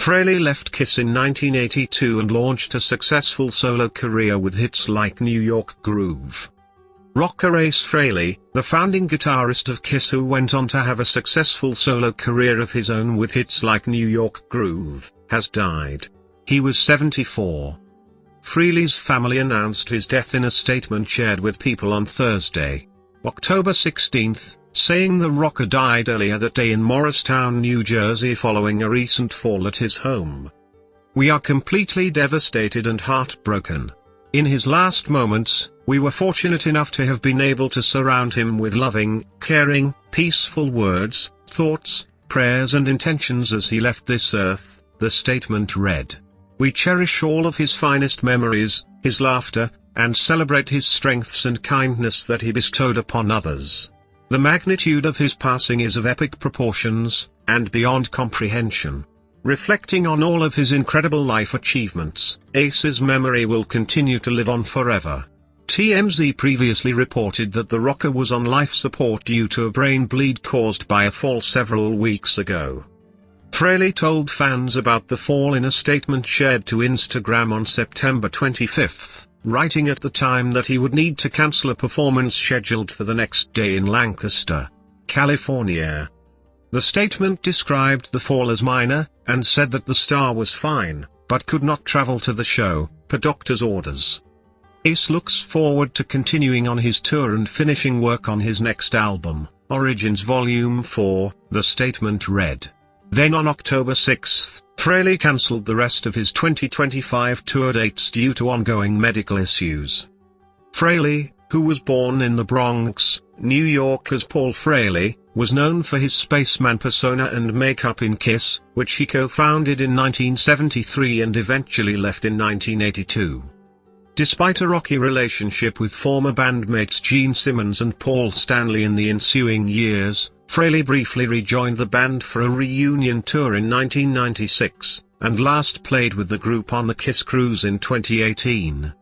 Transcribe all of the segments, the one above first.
Frehley left Kiss in 1982 and launched a successful solo career with hits like New York Groove. Rocker Ace Frehley, the founding guitarist of Kiss who went on to have a successful solo career of his own with hits like New York Groove, has died. He was 74. Frehley's family announced his death in a statement shared with People on Thursday, October 16, saying the rocker died earlier that day in Morristown, New Jersey following a recent fall at his home. "We are completely devastated and heartbroken. In his last moments, we were fortunate enough to have been able to surround him with loving, caring, peaceful words, thoughts, prayers and intentions as he left this earth," the statement read. "We cherish all of his finest memories, his laughter, and celebrate his strengths and kindness that he bestowed upon others. The magnitude of his passing is of epic proportions, and beyond comprehension. Reflecting on all of his incredible life achievements, Ace's memory will continue to live on forever." TMZ previously reported that the rocker was on life support due to a brain bleed caused by a fall several weeks ago. Frehley told fans about the fall in a statement shared to Instagram on September 25, writing at the time that he would need to cancel a performance scheduled for the next day in Lancaster, California. The statement described the fall as minor, and said that the star was fine, but could not travel to the show, per doctor's orders. Ace looks forward to continuing on his tour and finishing work on his next album, Origins Volume 4, the statement read. Then on October 6, Frehley cancelled the rest of his 2025 tour dates due to ongoing medical issues. Frehley, who was born in the Bronx, New York as Paul Frehley, was known for his spaceman persona and makeup in Kiss, which he co-founded in 1973 and eventually left in 1982. Despite a rocky relationship with former bandmates Gene Simmons and Paul Stanley in the ensuing years, Frehley briefly rejoined the band for a reunion tour in 1996, and last played with the group on the Kiss Cruise in 2018.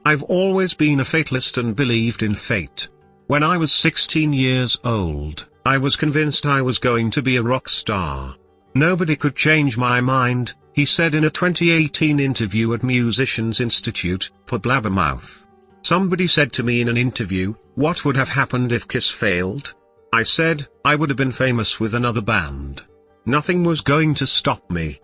"I've always been a fatalist and believed in fate. When I was 16 years old, I was convinced I was going to be a rock star. Nobody could change my mind," he said in a 2018 interview at Musicians Institute, per Blabbermouth. "Somebody said to me in an interview, what would have happened if Kiss failed? I said, I would have been famous with another band. Nothing was going to stop me."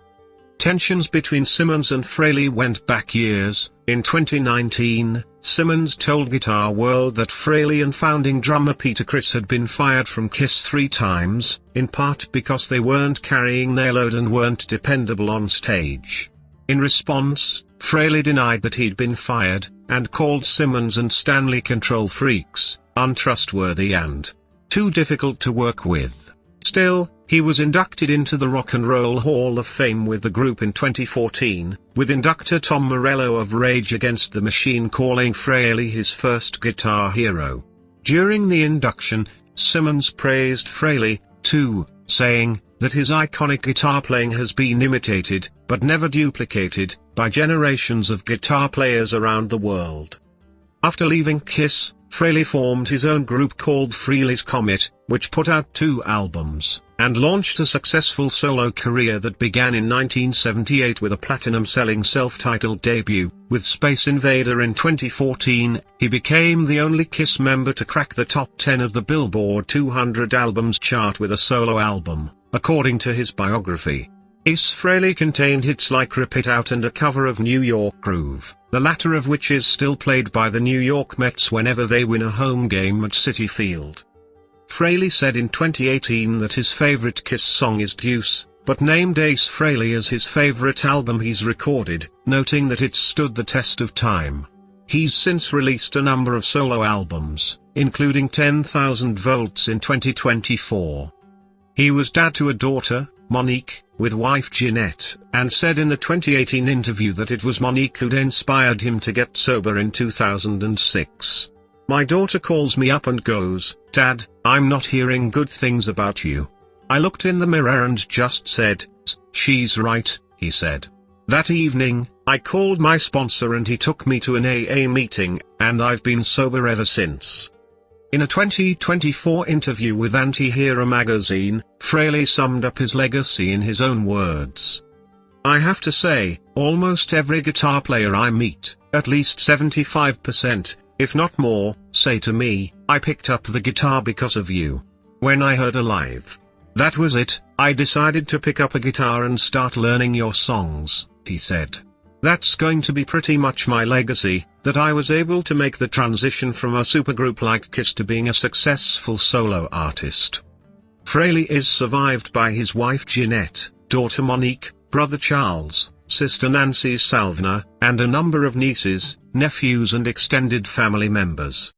Tensions between Simmons and Frehley went back years. In 2019, Simmons told Guitar World that Frehley and founding drummer Peter Criss had been fired from Kiss 3 times, in part because they weren't carrying their load and weren't dependable on stage. In response, Frehley denied that he'd been fired, and called Simmons and Stanley control freaks, untrustworthy and too difficult to work with. Still, he was inducted into the Rock and Roll Hall of Fame with the group in 2014, with inductor Tom Morello of Rage Against the Machine calling Frehley his first guitar hero. During the induction, Simmons praised Frehley, too, saying that his iconic guitar playing has been imitated, but never duplicated, by generations of guitar players around the world. After leaving Kiss, Frehley formed his own group called Frehley's Comet, which put out 2 albums, and launched a successful solo career that began in 1978 with a platinum-selling self-titled debut. With Space Invader in 2014, he became the only Kiss member to crack the top 10 of the Billboard 200 albums chart with a solo album, according to his biography. Ace Frehley contained hits like Rip It Out and a cover of New York Groove, the latter of which is still played by the New York Mets whenever they win a home game at Citi Field. Frehley said in 2018 that his favorite Kiss song is Deuce, but named Ace Frehley as his favorite album he's recorded, noting that it stood the test of time. He's since released a number of solo albums, including 10,000 Volts in 2024. He was dad to a daughter, Monique, with wife Jeanette, and said in the 2018 interview that it was Monique who'd inspired him to get sober in 2006. "My daughter calls me up and goes, 'Dad, I'm not hearing good things about you.' I looked in the mirror and just said, 'She's right,'" he said. "That evening, I called my sponsor and he took me to an AA meeting, and I've been sober ever since." In a 2024 interview with Anti-Hero magazine, Frehley summed up his legacy in his own words. I have to say, almost every guitar player I meet, at least 75%, if not more, say to me, "I picked up the guitar because of you. When I heard Alive. That was it, I decided to pick up a guitar and start learning your songs," he said. That's going to be pretty much my legacy, that I was able to make the transition from a supergroup like Kiss to being a successful solo artist. Frehley is survived by his wife Jeanette, daughter Monique, brother Charles, sister Nancy Salvner, and a number of nieces, nephews and extended family members.